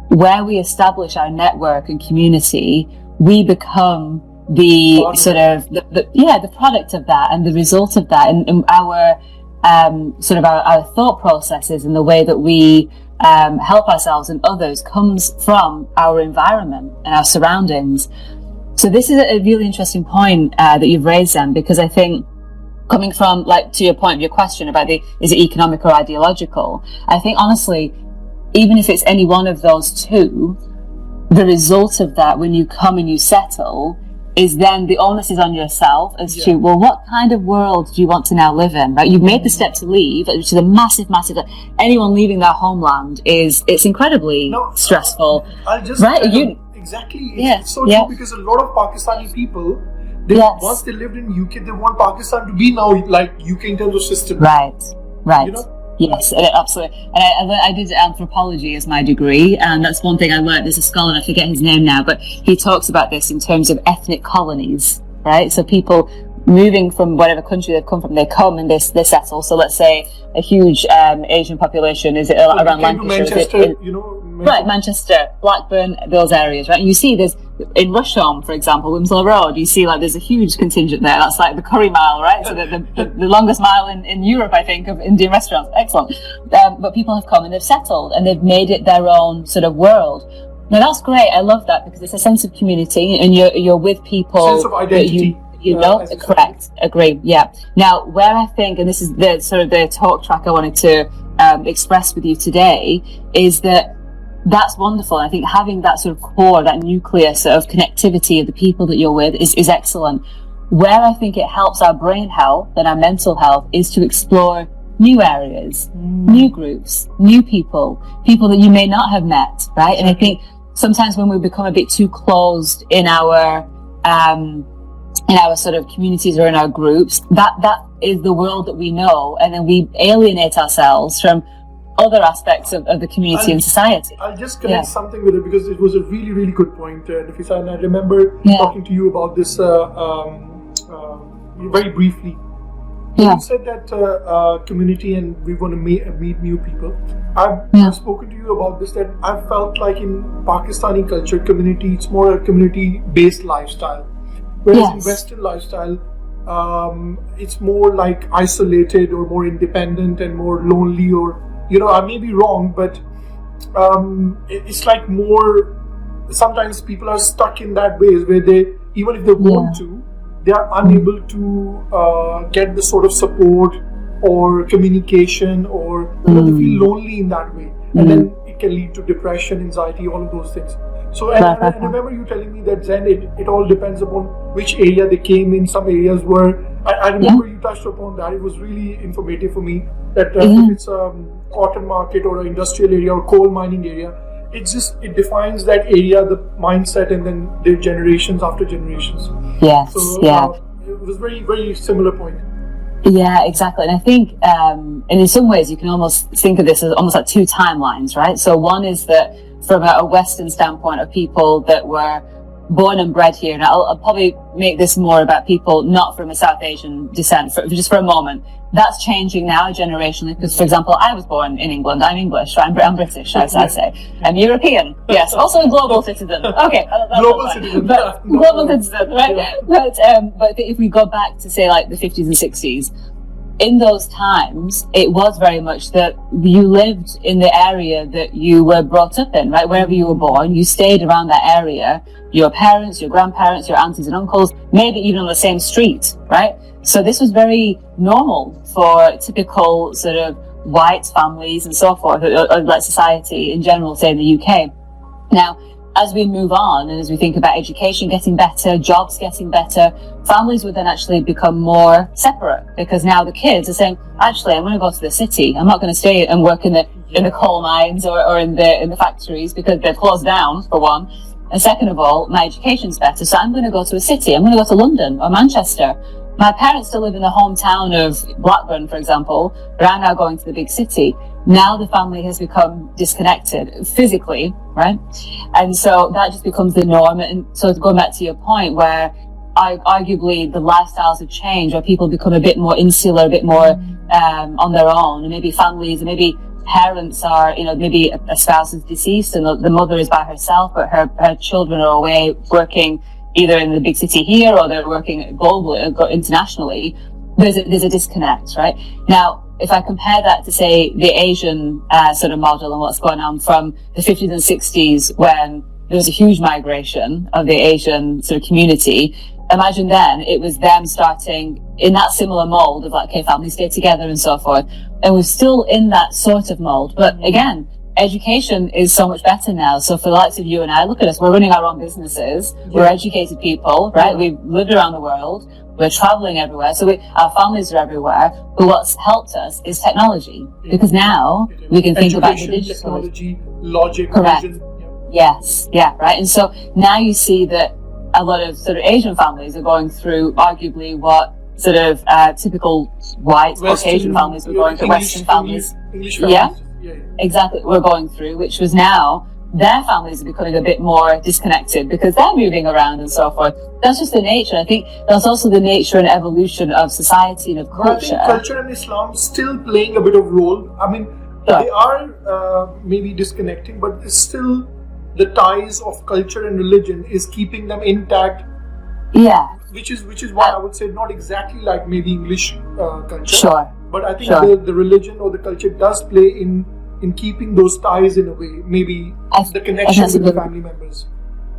where we establish our network and community, we become the sort of the product of that and the result of that, and our sort of our thought processes and the way that we help ourselves and others comes from our environment and our surroundings. So this is a really interesting point that you've raised, Zain, because I think, coming from, to your point of your question about is it economic or ideological, I think honestly, even if it's any one of those two, the result of that, when you come and you settle, is then the onus is on yourself as to, well, what kind of world do you want to now live in, right? You've made the step to leave, which is a massive, anyone leaving their homeland it's incredibly stressful. I'll just, right? Exactly. It's so true, because a lot of Pakistani people, once they lived in UK, they want Pakistan to be now like UK in terms of system. Right. Right. Yes, absolutely. And I did anthropology as my degree, and that's one thing I learned. There's a scholar, and I forget his name now, but he talks about this in terms of ethnic colonies, right? So people moving from whatever country they've come from, they come and they settle. So let's say a huge Asian population is around Lancashire. Right, Manchester, Blackburn, those areas, right? And you see there's, in Rusholme, for example, Winslow Road, you see like there's a huge contingent there. That's like the curry mile, right? So the longest mile in Europe, I think, of Indian restaurants. Excellent. But people have come and they've settled and they've made it their own sort of world. Now that's great. I love that because it's a sense of community and you're with people. Sense of identity. You know, correct. Agree. Yeah. Now, where I think, and this is the sort of the talk track I wanted to express with you today, is that that's wonderful. I think having that sort of core, that nucleus of connectivity of the people that you're with is excellent. Where I think it helps our brain health and our mental health is to explore new areas, new groups, new people that you may not have met, right? And I think sometimes when we become a bit too closed in our sort of communities or in our groups, that is the world that we know, and then we alienate ourselves from other aspects of the community and society. I'll just connect something with it because it was a really, really good point, Nafeesa, and I remember talking to you about this very briefly. You said that community and we want to meet new people. I've spoken to you about this, that I felt like in Pakistani culture, community, it's more a community-based lifestyle. Whereas in Western lifestyle, it's more like isolated or more independent and more lonely, or, you know, I may be wrong, but it's like more, sometimes people are stuck in that ways where they, even if they want to, they are unable to get the sort of support or communication, or you know, they feel lonely in that way. And then it can lead to depression, anxiety, all of those things. So, and I remember you telling me that Zain, it all depends upon which area they came in. Some areas were, I remember you touched upon that. It was really informative for me that if it's a cotton market or an industrial area or coal mining area, it defines that area, the mindset, and then their generations after generations. Yes, so, it was very, very similar point. Yeah, exactly. And I think, and in some ways you can almost think of this as almost like two timelines, right? So one is that from a Western standpoint of people that were born and bred here, and I'll probably make this more about people not from a South Asian descent, just for a moment. That's changing now generationally, because, for example, I was born in England. I'm English. I'm British, as I say. I'm European. Yes, also a global citizen. Okay, global citizen. Global citizen, right? Yeah. But if we go back to, say, like the 50s and 60s, in those times, it was very much that you lived in the area that you were brought up in, right? Wherever you were born, you stayed around that area. Your parents, your grandparents, your aunties and uncles, maybe even on the same street, right? So this was very normal for typical sort of white families and so forth, or like society in general, say in the UK. Now, as we move on and as we think about education getting better, jobs getting better, families would then actually become more separate, because now the kids are saying, actually, I'm going to go to the city. I'm not going to stay and work in the coal mines or in the factories, because they're closed down, for one. And second of all, my education's better, so I'm going to go to a city. I'm going to go to London or Manchester. My parents still live in the hometown of Blackburn, for example, but I'm now going to the big city. Now the family has become disconnected physically, right? And so that just becomes the norm. And so going back to your point, where arguably the lifestyles have changed, where people become a bit more insular, a bit more on their own, and maybe families, and maybe parents are, you know, maybe a spouse is deceased and the mother is by herself, but her children are away working either in the big city here or they're working globally, internationally. There's a disconnect, right? Now, if I compare that to, say, the Asian sort of model and what's going on from the 50s and 60s, when there was a huge migration of the Asian sort of community, imagine then it was them starting in that similar mold of like, okay, families stay together and so forth. And we're still in that sort of mold. But again, education is so much better now. So for the likes of you and I, look at us, we're running our own businesses. Yeah. We're educated people, right? We've lived around the world. We're traveling everywhere. So our families are everywhere. But what's helped us is technology. Because now we can think about the digital. Technology, logic, correct. Vision. Yes. Yeah. Right. And so now you see that a lot of sort of Asian families are going through arguably what sort of typical white Caucasian families were going through, Western families. English families. Yeah, exactly, we're going through, which was now their families are becoming a bit more disconnected because they're moving around and so forth. That's just the nature. I think that's also the nature and evolution of society and of culture. I think culture and Islam still playing a bit of role. I mean, they are maybe disconnecting, but it's still the ties of culture and religion is keeping them intact. Yeah. Which is why I would say not exactly like maybe English culture. Sure. But I think the religion or the culture does play in keeping those ties in a way, maybe the connection with the family members.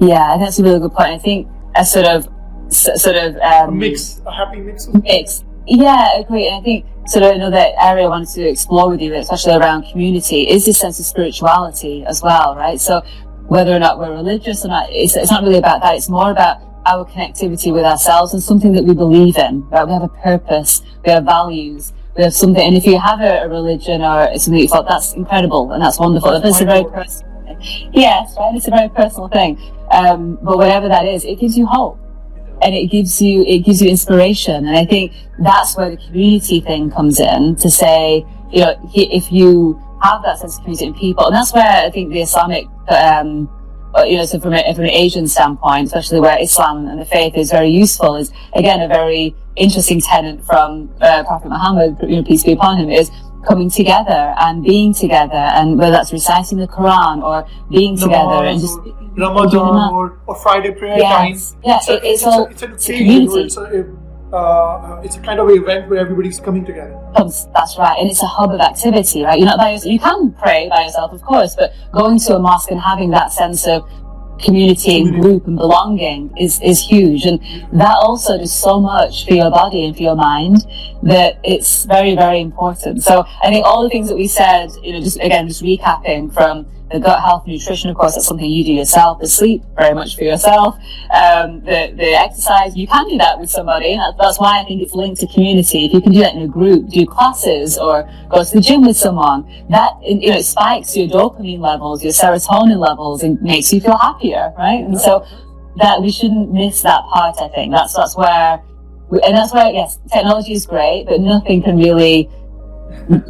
Yeah, that's a really good point. I think a sort of a happy mix. Yeah, I agree. And I think sort of another area I wanted to explore with you, especially around community, is this sense of spirituality as well, right? So whether or not we're religious or not, it's not really about that. It's more about our connectivity with ourselves and something that we believe in, right? We have a purpose, we have values. There's something, and if you have a religion or something you thought that's incredible and that's wonderful, it's a very personal thing. Yes, right. It's a very personal thing. But whatever that is, it gives you hope, and it gives you inspiration. And I think that's where the community thing comes in to say, you know, if you have that sense of community in people, and that's where I think the Islamic, so from an Asian standpoint, especially where Islam and the faith is very useful, is again a very interesting tenet from Prophet Muhammad, peace be upon him, is coming together and being together, and whether that's reciting the Quran or being together and just Ramadan or Friday prayer time. Yeah, it's a community. It's a kind of event where everybody's coming together. That's right, and it's a hub of activity, right? You're not by yourself. You can pray by yourself, of course, but going to a mosque and having that sense of community and group and belonging is huge, and that also does so much for your body and for your mind that it's very, very important. So I think all the things that we said, just recapping from the gut health, nutrition, of course, that's something you do yourself. The sleep, very much for yourself. The exercise, you can do that with somebody. And that's why I think it's linked to community. If you can do that in a group, do classes or go to the gym with someone, that, it spikes your dopamine levels, your serotonin levels, and makes you feel happier, right? And so that we shouldn't miss that part, I think. That's where, yes, technology is great, but nothing can really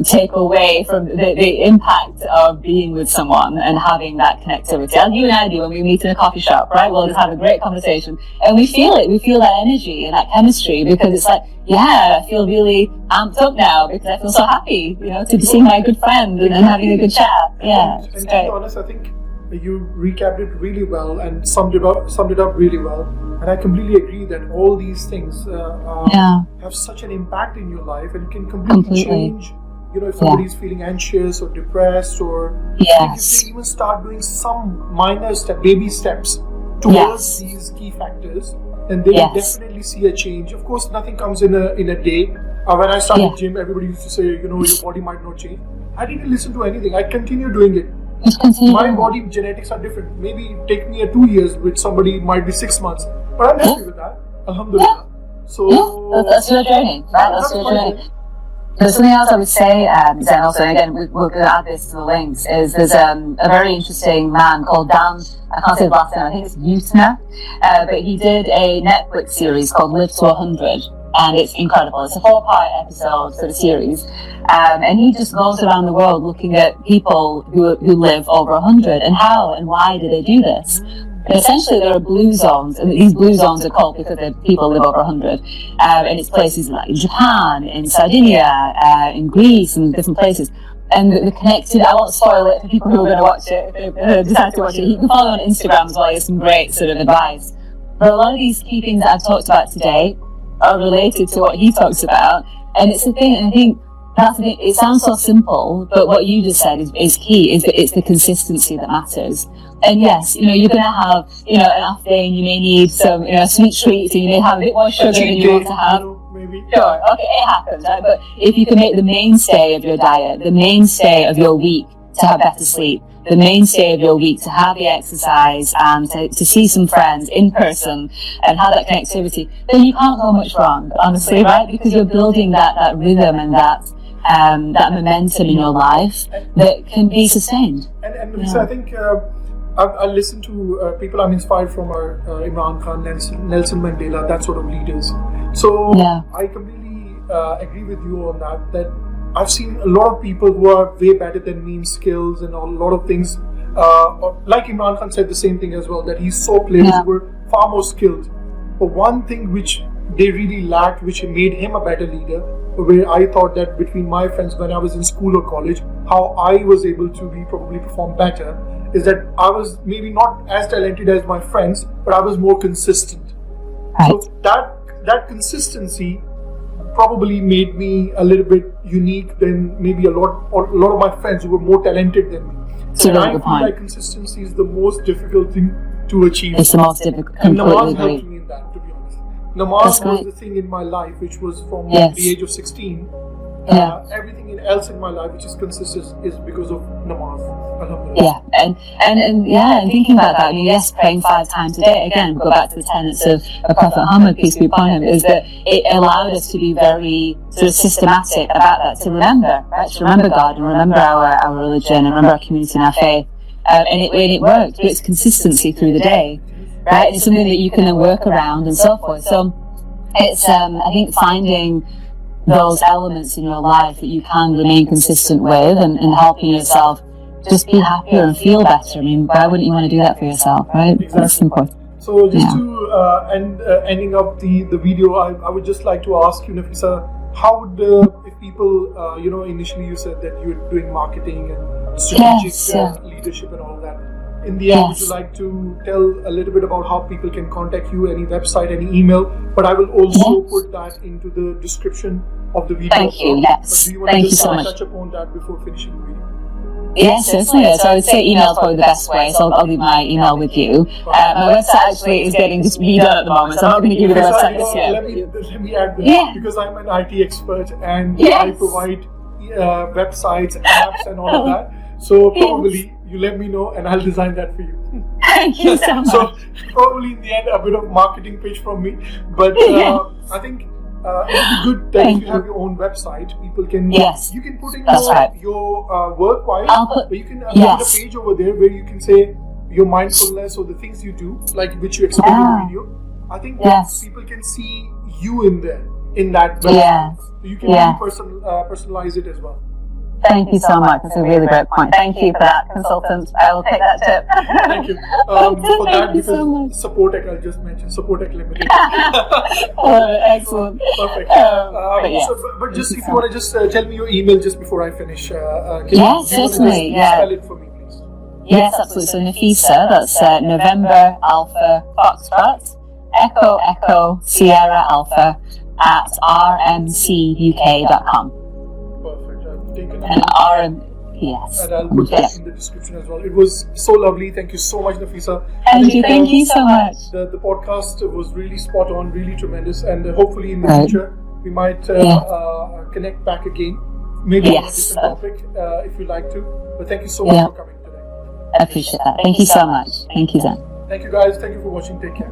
take away from the impact of being with someone and having that connectivity. As you and I do when we meet in a coffee shop, right? We'll just have a great conversation and we feel it. We feel that energy and that chemistry because it's like, yeah, I feel really amped up now because I feel so happy, to be seeing my good friend and having a good chat. Yeah. And to be honest, I think you recapped it really well and summed it up really well. And I completely agree that all these things have such an impact in your life and can completely change. If somebody's feeling anxious or depressed, or if they even start doing some minor baby steps towards these key factors, then they will definitely see a change. Of course, nothing comes in a day. When I started gym, everybody used to say, your body might not change. I didn't listen to anything. I continue doing it. My body genetics are different. Maybe it take me 2 years, with somebody might be 6 months. But I'm happy with that. Alhamdulillah. So that's your journey, right? That's your journey. There's something else I would say, Zain, also, and again, we're going to add this to the links, is there's a very interesting man called Dan, I can't say the last name, I think it's Buettner, but he did a Netflix series called Live to 100, and it's incredible. It's a 4-part episode sort of series, and he just goes around the world looking at people who live over 100, and how and why do they do this? And essentially, there are blue zones, and these blue zones are called because people live over 100. And it's places like in Japan, in Sardinia, in Greece, and different places. And the connected, I won't spoil it for people who are going to watch it, if they decide to watch it. You can follow on Instagram as well, he has some great sort of advice. But a lot of these key things that I've talked about today are related to what he talks about. And it's the thing, and I think that's the thing, it sounds so simple, but what you just said is key, is that it's the consistency that matters. And yes, you're going to have, an off day and you may need some, sweet treats and you may have a bit more sugar than you want to have. Maybe. Sure, okay, it happens, right? But if you can make the mainstay of your diet, the mainstay of your week to have better sleep, the mainstay of your week to have the exercise and to see some friends in person and have that connectivity, then you can't go much wrong, honestly, right? Because you're building that rhythm and that momentum in your life that can be sustained. And Nafeesa, I think I listen to people I'm inspired from are Imran Khan, Nelson Mandela, that sort of leaders. So Yeah. I completely agree with you on that. That I've seen a lot of people who are way better than me in skills and a lot of things. Like Imran Khan said the same thing as well, that he saw players Yeah. who were far more skilled. But one thing which they really lacked, which made him a better leader, where I thought that between my friends when I was in school or college, how I was able to probably perform better, is that I was maybe not as talented as my friends, but I was more consistent. Right. So that consistency probably made me a little bit unique than maybe a lot of my friends who were more talented than me. It's a And really I good feel point. like consistency is the most difficult thing to achieve. It's the most difficult. And Completely Namaz agree. helped me in that, to be honest. Namaz That's was great. the thing in my life which was from Yes. the age of 16. Yeah. Everything else in my life which is consistent is because of namaz. Alhamdulillah. Yeah, and thinking about that, I mean, yes, praying 5 times a day, again, go back to the tenets of Prophet Muhammad, peace be upon him, is that it allowed us to be very sort of systematic about that, to remember, right, to remember God and remember our religion and remember our community and our faith. And it worked, but it's consistency through the day, right? And it's something that you can then work around and so forth. So it's, I think, finding those elements in your life that you can remain consistent with and helping yourself just be happier and feel better. I mean, why wouldn't you want to do that for yourself, right? Exactly. That's important. So just Yeah. to ending up the video, I would just like to ask you, Nafeesa, how would if people, initially you said that you were doing marketing and strategic Yes, yeah. leadership and all that. In the end, would Yes. you like to tell a little bit about how people can contact you, any website, any email? But I will also Yes. put that into the description of the video. Thank you, yes. But do you want Thank to you just so much. touch upon that before finishing the video? Yes, certainly. So I would say email is probably the best way, so I'll leave my email with you. My website actually is getting just redone at the moment, so I'm not going to give you the Because website just yet. let me add this, Yeah. because I'm an IT expert and Yes. I provide websites, apps, and all of that. So probably you let me know and I'll design that for you. Thank you so much. So probably in the end a bit of marketing pitch from me, but I think it would be good that if you have your own website, people can. Yes. You can put in That's right. your work wise, I'll put- but you can yes. put a page over there where you can say your mindfulness or the things you do, like which you explain in the video. I think Yes. people can see you in there, in that website. Yes. So you can Yeah. personalize it as well. Thank you so much. That's a really great point. Thank you for that, consultant. I will take that tip. Thank you. For that, Thank you because so much. Supportec, I'll just mention Supportec Limited. Excellent. Perfect. But yes. But just if you want to just tell me your email just before I finish. Can Yes, you wanna certainly, just yeah. spell it for me, please? Yes, absolutely. So Nafeesa, that's November Alpha Foxtrot, Echo Echo Sierra Alpha at rmcuk.com. Perfect. I've taken And it. RM, yes. And I'll put that Yes. in the description as well. It was so lovely. Thank you so much, Nafeesa. Thank you so much. The podcast was really spot on, really tremendous, and hopefully in the Right. future we might connect back again, maybe on a Yes. different topic if you like to. But thank you so much Yeah. for coming today. I appreciate that. Thank you so much. Thank you, Zain. Thank you guys. Thank you for watching. Take care.